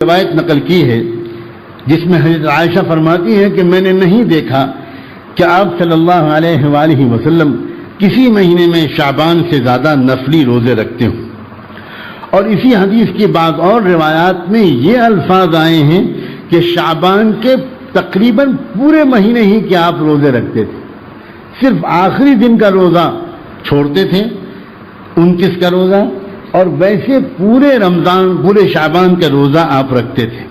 روایت نقل کی ہے جس میں حضرت عائشہ فرماتی ہے کہ میں نے نہیں دیکھا کہ آپ صلی اللہ علیہ وآلہ وسلم کسی مہینے میں شعبان سے زیادہ نفلی روزے رکھتے ہوں. اور اسی حدیث کی بعض اور روایات میں یہ الفاظ آئے ہیں کہ شعبان کے تقریباً پورے مہینے ہی کہ آپ روزے رکھتے تھے، صرف آخری دن کا روزہ چھوڑتے تھے 29 کا روزہ، اور ویسے پورے رمضان پورے شعبان کا روزہ آپ رکھتے تھے.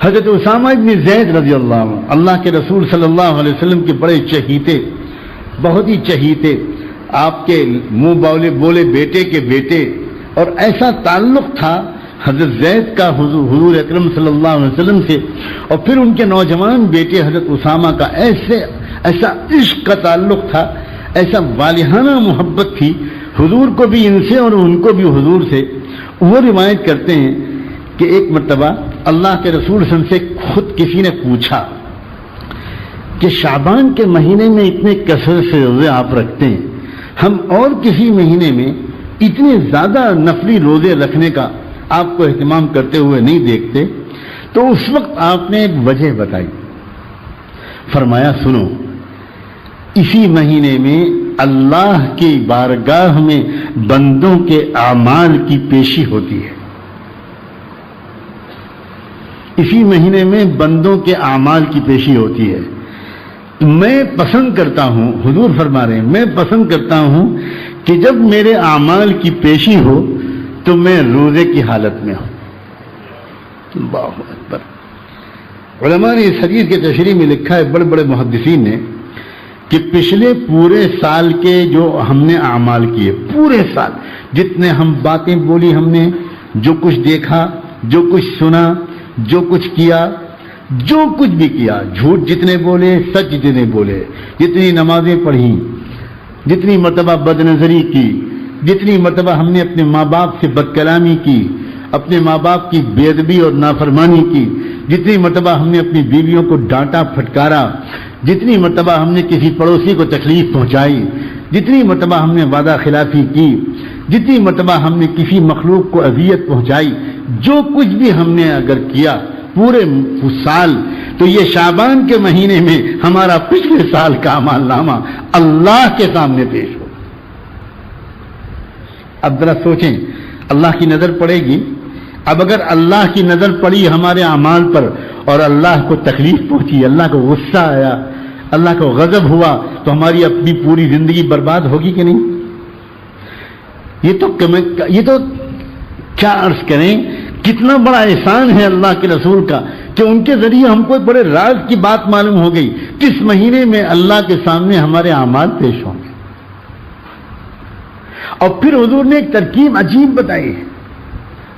حضرت اسامہ بن زید رضی اللہ عنہ اللہ کے رسول صلی اللہ علیہ وسلم کے بڑے چہیتے، بہت ہی چہیتے، آپ کے منہ بولے بیٹے کے بیٹے، اور ایسا تعلق تھا حضرت زید کا حضور اکرم صلی اللہ علیہ وسلم سے، اور پھر ان کے نوجوان بیٹے حضرت اسامہ کا ایسا عشق کا تعلق تھا، ایسا والہانہ محبت تھی حضور کو بھی ان سے اور ان کو بھی حضور سے. وہ روایت کرتے ہیں کہ ایک مرتبہ اللہ کے رسول صلی اللہ علیہ وسلم سے خود کسی نے پوچھا کہ شعبان کے مہینے میں اتنے کثرت سے روزے آپ رکھتے ہیں، ہم اور کسی مہینے میں اتنے زیادہ نفلی روزے رکھنے کا آپ کو اہتمام کرتے ہوئے نہیں دیکھتے. تو اس وقت آپ نے ایک وجہ بتائی، فرمایا سنو، اسی مہینے میں اللہ کی بارگاہ میں بندوں کے اعمال کی پیشی ہوتی ہے. اسی مہینے میں بندوں کے اعمال کی پیشی ہوتی ہے. میں پسند کرتا ہوں، حضور فرما رہے ہیں، میں پسند کرتا ہوں کہ جب میرے اعمال کی پیشی ہو تو میں روزے کی حالت میں ہوں. اللہ اکبر. علماء نے اس حدیث کے تشریح میں لکھا ہے، بڑے بڑے محدثین نے، کہ پچھلے پورے سال کے جو ہم نے اعمال کیے، پورے سال جتنے ہم باتیں بولی، ہم نے جو کچھ دیکھا، جو کچھ سنا، جو کچھ کیا، جو کچھ بھی کیا، جھوٹ جتنے بولے، سچ جتنے بولے، جتنی نمازیں پڑھی، جتنی مرتبہ بد نظری کی، جتنی مرتبہ ہم نے اپنے ماں باپ سے بد کلامی کی، اپنے ماں باپ کی بے ادبی اور نافرمانی کی، جتنی مرتبہ ہم نے اپنی بیویوں کو ڈانٹا پھٹکارا، جتنی مرتبہ ہم نے کسی پڑوسی کو تکلیف پہنچائی، جتنی مرتبہ ہم نے وعدہ خلافی کی، جتنی مرتبہ ہم نے کسی مخلوق کو اذیت پہنچائی، جو کچھ بھی ہم نے اگر کیا پورے سال، تو یہ شعبان کے مہینے میں ہمارا پچھلے سال کا اعمال نامہ اللہ کے سامنے پیش ہو. اب ذرا سوچیں، اللہ کی نظر پڑے گی. اب اگر اللہ کی نظر پڑی ہمارے اعمال پر اور اللہ کو تکلیف پہنچی، اللہ کو غصہ آیا، اللہ کو غضب ہوا، تو ہماری اپنی پوری زندگی برباد ہوگی کہ نہیں؟ یہ تو کیا عرض کریں، کتنا بڑا احسان ہے اللہ کے رسول کا کہ ان کے ذریعے ہم کو بڑے راز کی بات معلوم ہو گئی، کس مہینے میں اللہ کے سامنے ہمارے اعمال پیش ہوں گے. اور پھر حضور نے ایک ترکیب عجیب بتائی ہے،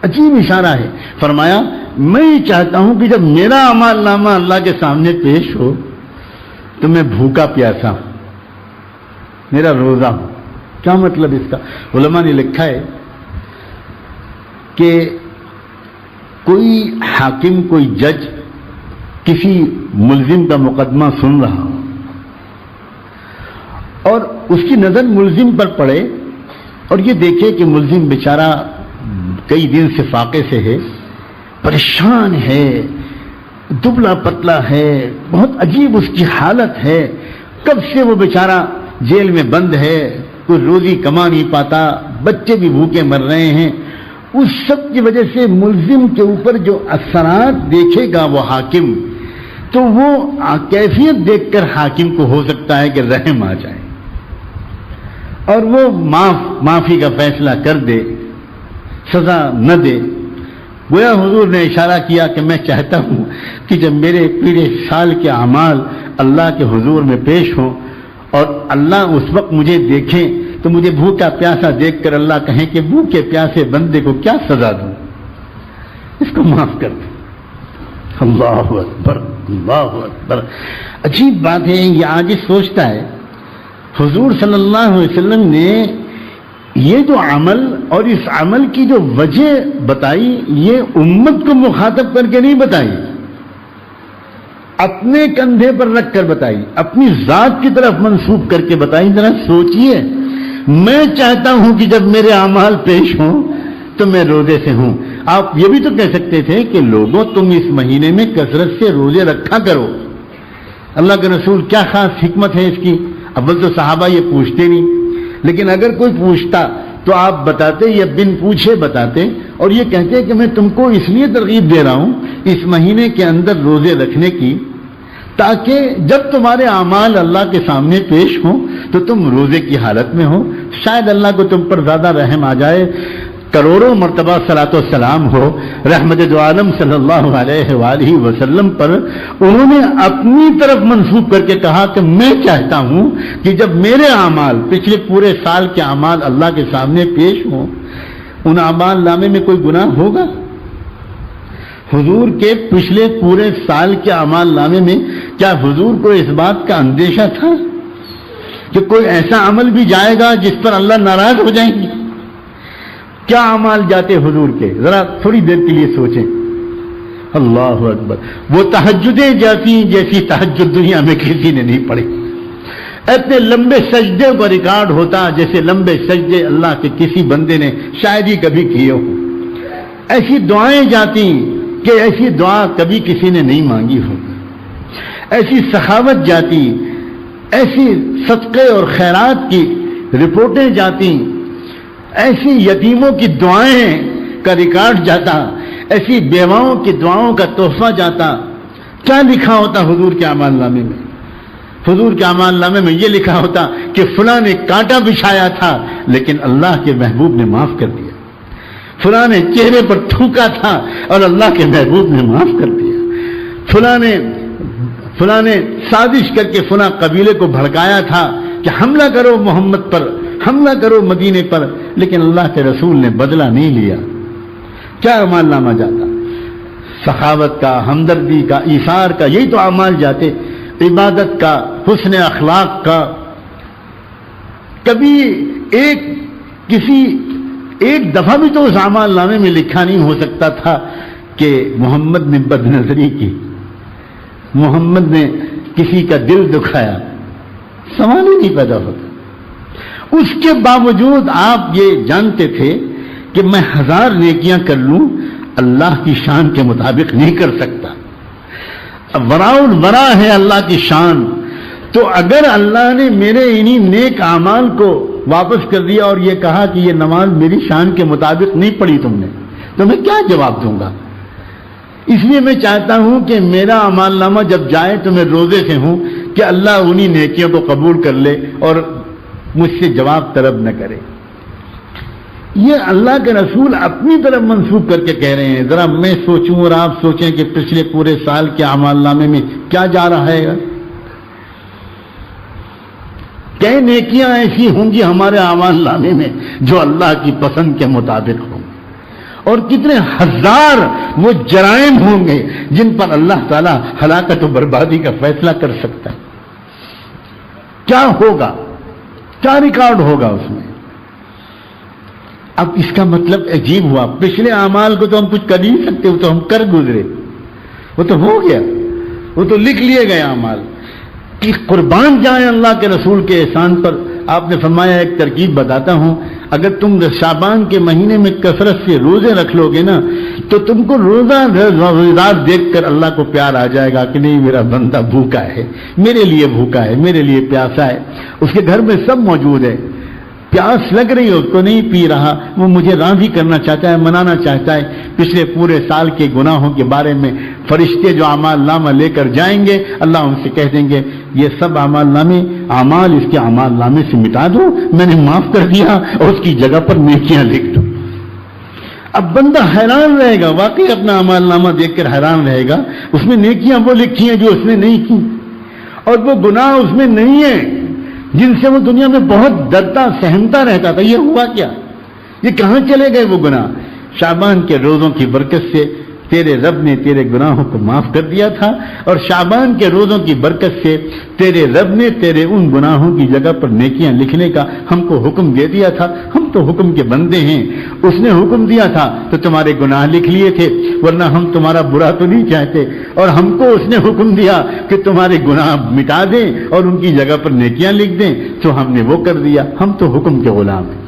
عجیب اشارہ ہے. فرمایا میں یہ چاہتا ہوں کہ جب میرا اعمال نامہ اللہ کے سامنے پیش ہو تو میں بھوکا پیاسا ہوں، میرا روزہ ہوں. کیا مطلب اس کا؟ علماء نے لکھا ہے کہ کوئی حاکم، کوئی جج کسی ملزم کا مقدمہ سن رہا ہو اور اس کی نظر ملزم پر پڑے اور یہ دیکھے کہ ملزم بیچارہ کئی دن سے فاقے سے ہے، پریشان ہے، دبلا پتلا ہے، بہت عجیب اس کی حالت ہے، کب سے وہ بیچارہ جیل میں بند ہے، کوئی روزی کما نہیں پاتا، بچے بھی بھوکے مر رہے ہیں. اس سب کی وجہ سے ملزم کے اوپر جو اثرات دیکھے گا وہ حاکم، تو وہ کیفیت دیکھ کر حاکم کو ہو سکتا ہے کہ رحم آ جائے اور وہ معافی کا فیصلہ کر دے، سزا نہ دے. گویا حضور نے اشارہ کیا کہ میں چاہتا ہوں کہ جب میرے پورے سال کے اعمال اللہ کے حضور میں پیش ہوں اور اللہ اس وقت مجھے دیکھیں تو مجھے بھوکا پیاسا دیکھ کر اللہ کہیں کہ بھوکے پیاسے بندے کو کیا سزا دوں، اس کو معاف کر دوں. اللہ اکبر، اللہ اکبر. عجیب بات ہے، یہ آج سوچتا ہے حضور صلی اللہ علیہ وسلم نے یہ جو عمل اور اس عمل کی جو وجہ بتائی، یہ امت کو مخاطب کر کے نہیں بتائی، اپنے کندھے پر رکھ کر بتائی، اپنی ذات کی طرف منسوب کر کے بتائی. ذرا سوچئے، میں چاہتا ہوں کہ جب میرے اعمال پیش ہوں تو میں روزے سے ہوں. آپ یہ بھی تو کہہ سکتے تھے کہ لوگوں تم اس مہینے میں کثرت سے روزے رکھا کرو. اللہ کے رسول کیا خاص حکمت ہے اس کی؟ اول تو صحابہ یہ پوچھتے نہیں، لیکن اگر کوئی پوچھتا تو آپ بتاتے یا بن پوچھے بتاتے، اور یہ کہتے کہ میں تم کو اس لیے ترغیب دے رہا ہوں اس مہینے کے اندر روزے رکھنے کی، تاکہ جب تمہارے اعمال اللہ کے سامنے پیش ہوں تو تم روزے کی حالت میں ہو. شاید اللہ کو تم پر زیادہ رحم آ جائے. کروڑوں مرتبہ صلاۃ و سلام ہو رحمت دو عالم صلی اللہ علیہ وآلہ وسلم پر. انہوں نے اپنی طرف منسوب کر کے کہا کہ میں چاہتا ہوں کہ جب میرے اعمال پچھلے پورے سال کے اعمال اللہ کے سامنے پیش ہوں، ان اعمال نامے میں کوئی گناہ ہوگا؟ حضور کے پچھلے پورے سال کے اعمال نامے میں کیا حضور کو اس بات کا اندیشہ تھا کہ کوئی ایسا عمل بھی جائے گا جس پر اللہ ناراض ہو جائیں گے؟ کیا اعمال جاتے حضور کے؟ ذرا تھوڑی دیر کے لیے سوچیں. اللہ اکبر. وہ تہجدیں جاتی جیسی تہجد دنیا میں کسی نے نہیں پڑھی. اتنے لمبے سجدے کا ریکارڈ ہوتا جیسے لمبے سجدے اللہ کے کسی بندے نے شاید ہی کبھی کیے ہوں. ایسی دعائیں جاتی کہ ایسی دعا کبھی کسی نے نہیں مانگی ہو. ایسی سخاوت جاتی، ایسی صدقے اور خیرات کی رپورٹیں جاتی، ایسی یتیموں کی دعائیں کا ریکارڈ جاتا، ایسی بیواؤں کی دعاؤں کا تحفہ جاتا. کیا لکھا ہوتا حضور کے اعمال نامے میں؟ حضور کے اعمال نامے میں یہ لکھا ہوتا کہ فلاں نے کانٹا بچھایا تھا لیکن اللہ کے محبوب نے معاف کر دیا. فلاں نے چہرے پر تھوکا تھا اور اللہ کے محبوب نے معاف کر دیا. فلاں نے سازش کر کے فلاں قبیلے کو بھڑکایا تھا کہ حملہ کرو محمد پر، حملہ کرو مدینے پر، لیکن اللہ کے رسول نے بدلہ نہیں لیا. کیا اعمال نامہ جاتا؟ سخاوت کا، ہمدردی کا، ایثار کا، یہی تو اعمال جاتے. عبادت کا، حسن اخلاق کا. کبھی ایک دفعہ بھی تو اس اعمال نامے میں لکھا نہیں ہو سکتا تھا کہ محمد نے بد نظری کی، محمد نے کسی کا دل دکھایا. سوال ہی نہیں پیدا ہوتا. اس کے باوجود آپ یہ جانتے تھے کہ میں 1000 نیکیاں کر لوں اللہ کی شان کے مطابق نہیں کر سکتا. وراء الورا ہے اللہ کی شان. تو اگر اللہ نے میرے انہی نیک اعمال کو واپس کر دیا اور یہ کہا کہ یہ نماز میری شان کے مطابق نہیں پڑھی تم نے، تو میں کیا جواب دوں گا؟ اس لیے میں چاہتا ہوں کہ میرا اعمال نامہ جب جائے تو میں روزے سے ہوں کہ اللہ انہی نیکیوں کو قبول کر لے اور مجھ سے جواب طلب نہ کرے. یہ اللہ کے رسول اپنی طرف منسوب کر کے کہہ رہے ہیں. ذرا میں سوچوں اور آپ سوچیں کہ پچھلے پورے سال کے اعمال نامے میں کیا جا رہا ہے. کئی نیکیاں ایسی ہوں گی ہمارے اعمال نامے میں جو اللہ کی پسند کے مطابق ہوں، اور کتنے ہزار وہ جرائم ہوں گے جن پر اللہ تعالیٰ ہلاکت و بربادی کا فیصلہ کر سکتا ہے. کیا ہوگا؟ کیا ریکارڈ ہوگا اس میں؟ اب اس کا مطلب عجیب ہوا. پچھلے اعمال کو تو ہم کچھ کر ہی نہیں سکتے، وہ تو ہم کر گزرے، وہ تو ہو گیا، وہ تو لکھ لیے گئے اعمال. کہ قربان جائیں اللہ کے رسول کے احسان پر. آپ نے فرمایا ایک ترکیب بتاتا ہوں، اگر تم شعبان کے مہینے میں کثرت سے روزے رکھ لو گے نا تو تم کو روزہ دیکھ کر اللہ کو پیار آ جائے گا کہ نہیں میرا بندہ بھوکا ہے، میرے لیے بھوکا ہے، میرے لیے پیاسا ہے. اس کے گھر میں سب موجود ہے، پیاس لگ رہی ہے اس کو نہیں پی رہا، وہ مجھے راضی کرنا چاہتا ہے، منانا چاہتا ہے. پچھلے پورے سال کے گناہوں کے بارے میں فرشتے جو اعمال نامہ لے کر جائیں گے، اللہ ان سے کہہ دیں گے یہ سب اعمال اس کے اعمال نامے سے مٹا دو، میں نے معاف کر دیا اور اس کی جگہ پر نیکیاں لکھ دو. اب بندہ حیران رہے گا، واقعی اپنا اعمال نامہ دیکھ کر حیران رہے گا. اس میں نیکیاں وہ لکھی ہیں جو اس نے نہیں کی، اور وہ گناہ اس میں نہیں ہیں جن سے وہ دنیا میں بہت ڈرتا سہمتا رہتا تھا. یہ ہوا کیا؟ یہ کہاں چلے گئے وہ گناہ؟ شعبان کے روزوں کی برکت سے تیرے رب نے تیرے گناہوں کو معاف کر دیا تھا، اور شعبان کے روزوں کی برکت سے تیرے رب نے تیرے ان گناہوں کی جگہ پر نیکیاں لکھنے کا ہم کو حکم دے دیا تھا. ہم تو حکم کے بندے ہیں، اس نے حکم دیا تھا تو تمہارے گناہ لکھ لیے تھے، ورنہ ہم تمہارا برا تو نہیں چاہتے. اور ہم کو اس نے حکم دیا کہ تمہارے گناہ مٹا دیں اور ان کی جگہ پر نیکیاں لکھ دیں، تو ہم نے وہ کر دیا. ہم تو حکم کے غلام ہیں.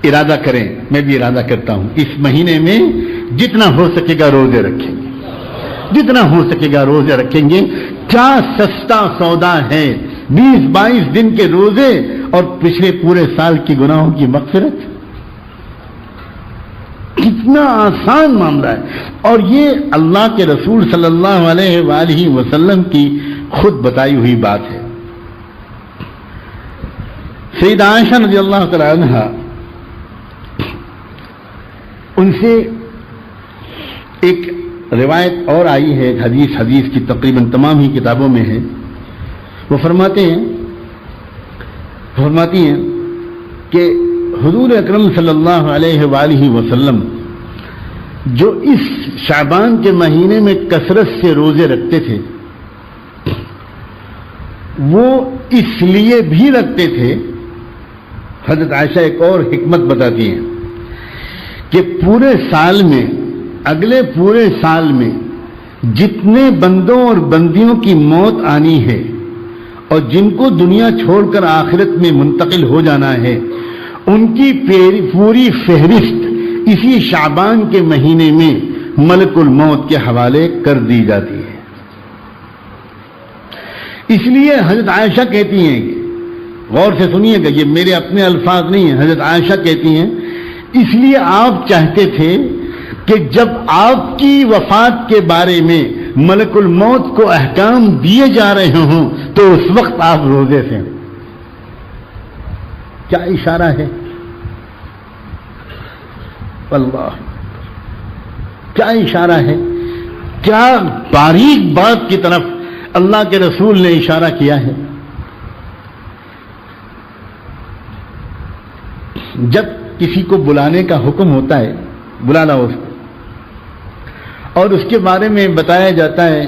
ارادہ کریں، میں بھی ارادہ کرتا ہوں، اس مہینے میں جتنا ہو سکے گا روزے رکھیں گے، جتنا ہو سکے گا روزے رکھیں گے۔ کیا سستا سودا ہے 20-22 دن کے روزے اور پچھلے پورے سال کی گناہوں کی مغفرت، کتنا آسان معاملہ ہے۔ اور یہ اللہ کے رسول صلی اللہ علیہ وآلہ وسلم کی خود بتائی ہوئی بات ہے۔ سیدہ عائشہ رضی اللہ تعالی عنہا، ان سے ایک روایت اور آئی ہے، حدیث کی تقریباً تمام ہی کتابوں میں ہے، وہ فرماتی ہیں کہ حضور اکرم صلی اللہ علیہ وآلہ وسلم جو اس شعبان کے مہینے میں کثرت سے روزے رکھتے تھے، وہ اس لیے بھی رکھتے تھے، حضرت عائشہ ایک اور حکمت بتاتی ہیں کہ پورے سال میں، اگلے پورے سال میں جتنے بندوں اور بندیوں کی موت آنی ہے اور جن کو دنیا چھوڑ کر آخرت میں منتقل ہو جانا ہے، ان کی پوری فہرست اسی شعبان کے مہینے میں ملک الموت کے حوالے کر دی جاتی ہے۔ اس لیے حضرت عائشہ کہتی ہیں، غور سے سنیے گا، یہ میرے اپنے الفاظ نہیں ہیں، حضرت عائشہ کہتی ہیں اس لیے آپ چاہتے تھے کہ جب آپ کی وفات کے بارے میں ملک الموت کو احکام دیے جا رہے ہوں تو اس وقت آپ روزے سے۔ کیا اشارہ ہے، اللہ کیا اشارہ ہے، کیا باریک بات کی طرف اللہ کے رسول نے اشارہ کیا ہے۔ جب کسی کو بلانے کا حکم ہوتا ہے، بلانا اس کو، اور اس کے بارے میں بتایا جاتا ہے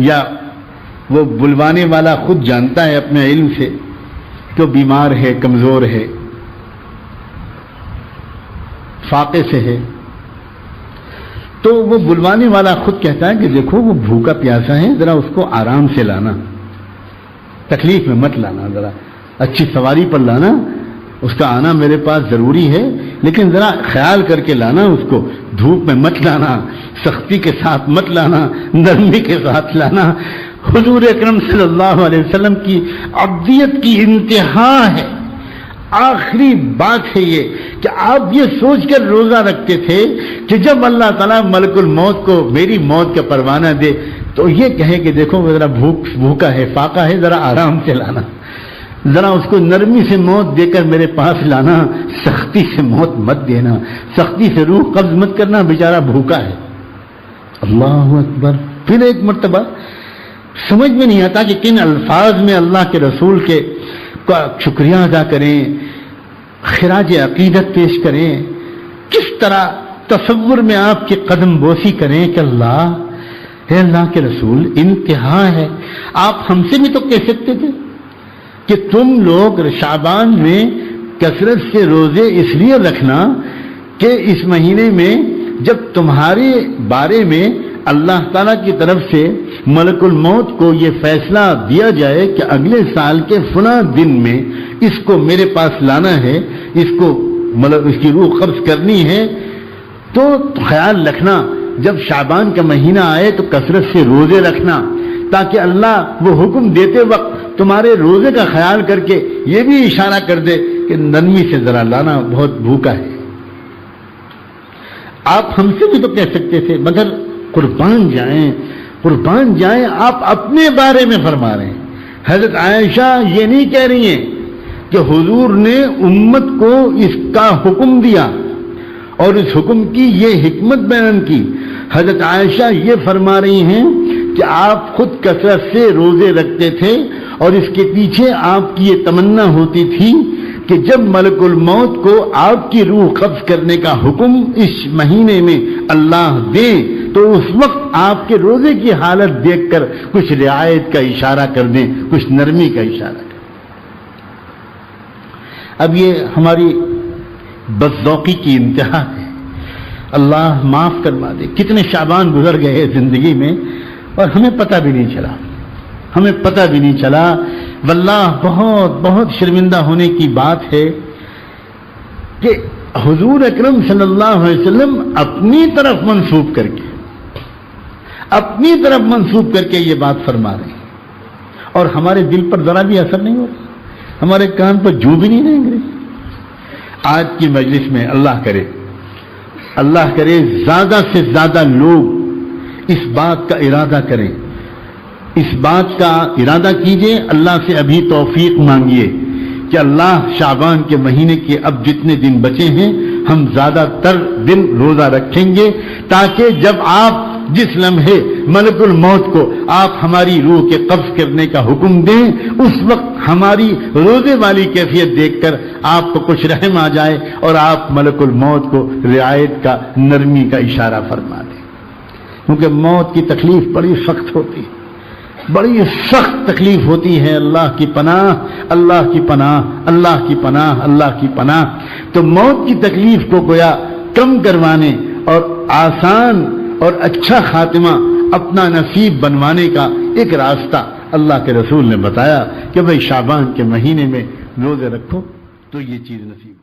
یا وہ بلوانے والا خود جانتا ہے اپنے علم سے کہ وہ بیمار ہے، کمزور ہے، فاقے سے ہے، تو وہ بلوانے والا خود کہتا ہے کہ دیکھو وہ بھوکا پیاسا ہے، ذرا اس کو آرام سے لانا، تکلیف میں مت لانا، ذرا اچھی سواری پر لانا، اس کا آنا میرے پاس ضروری ہے لیکن ذرا خیال کر کے لانا، اس کو دھوپ میں مت لانا، سختی کے ساتھ مت لانا، نرمی کے ساتھ لانا۔ حضور اکرم صلی اللہ علیہ وسلم کی عبدیت کی انتہا ہے، آخری بات ہے یہ کہ آپ یہ سوچ کر روزہ رکھتے تھے کہ جب اللہ تعالیٰ ملک الموت کو میری موت کا پروانہ دے تو یہ کہے کہ دیکھو وہ ذرا بھوکا ہے، فاقہ ہے، ذرا آرام سے لانا، ذرا اس کو نرمی سے موت دے کر میرے پاس لانا، سختی سے موت مت دینا، سختی سے روح قبض مت کرنا، بیچارہ بھوکا ہے۔ اللہ اکبر۔ پھر ایک مرتبہ سمجھ میں نہیں آتا کہ کن الفاظ میں اللہ کے رسول کے کا شکریہ ادا کریں، خراج عقیدت پیش کریں، کس طرح تصور میں آپ کی قدم بوسی کریں کہ اللہ، اے اللہ کے رسول، انتہا ہے۔ آپ ہم سے بھی تو کہہ سکتے تھے کہ تم لوگ شعبان میں کثرت سے روزے اس لیے رکھنا کہ اس مہینے میں جب تمہارے بارے میں اللہ تعالیٰ کی طرف سے ملک الموت کو یہ فیصلہ دیا جائے کہ اگلے سال کے فلاں دن میں اس کو میرے پاس لانا ہے، اس کو اس کی روح قبض کرنی ہے، تو خیال رکھنا جب شعبان کا مہینہ آئے تو کثرت سے روزے رکھنا، تاکہ اللہ وہ حکم دیتے وقت تمہارے روزے کا خیال کر کے یہ بھی اشارہ کر دے کہ نرمی سے ذرا لانا، بہت بھوکا ہے۔ آپ ہم سے بھی تو کہہ سکتے تھے، مگر قربان جائیں آپ اپنے بارے میں فرما رہے ہیں۔ حضرت عائشہ یہ نہیں کہہ رہی ہیں کہ حضور نے امت کو اس کا حکم دیا اور اس حکم کی یہ حکمت بیان کی۔ حضرت عائشہ یہ فرما رہی ہیں کہ آپ خود کثرت سے روزے رکھتے تھے اور اس کے پیچھے آپ کی یہ تمنا ہوتی تھی کہ جب ملک الموت کو آپ کی روح قبض کرنے کا حکم اس مہینے میں اللہ دے تو اس وقت آپ کے روزے کی حالت دیکھ کر کچھ رعایت کا اشارہ کر دیں، کچھ نرمی کا اشارہ کر دیں۔ اب یہ ہماری بدذوقی کی انتہا ہے، اللہ معاف کروا دے۔ کتنے شعبان گزر گئے زندگی میں اور ہمیں پتہ بھی نہیں چلا، واللہ بہت بہت شرمندہ ہونے کی بات ہے کہ حضور اکرم صلی اللہ علیہ وسلم اپنی طرف منسوب کر کے یہ بات فرما رہے ہیں، اور ہمارے دل پر ذرا بھی اثر نہیں ہوتا، ہمارے کان پر جو بھی نہیں رہیں گے۔ آج کی مجلس میں اللہ کرے زیادہ سے زیادہ لوگ اس بات کا ارادہ کریں، اس بات کا ارادہ کیجئے، اللہ سے ابھی توفیق مانگیے کہ اللہ شعبان کے مہینے کے اب جتنے دن بچے ہیں ہم زیادہ تر دن روزہ رکھیں گے، تاکہ جب آپ جس لمحے ملک الموت کو آپ ہماری روح کے قبض کرنے کا حکم دیں، اس وقت ہماری روزے والی کیفیت دیکھ کر آپ کو کچھ رحم آ جائے اور آپ ملک الموت کو رعایت کا، نرمی کا اشارہ فرما دیں، کیونکہ موت کی تکلیف بڑی سخت ہوتی ہے، بڑی سخت تکلیف ہوتی ہے۔ اللہ کی پناہ، اللہ کی پناہ، اللہ کی پناہ، اللہ کی پناہ۔ تو موت کی تکلیف کو گویا کم کروانے اور آسان اور اچھا خاتمہ اپنا نصیب بنوانے کا ایک راستہ اللہ کے رسول نے بتایا کہ بھئی شعبان کے مہینے میں روزے رکھو تو یہ چیز نصیب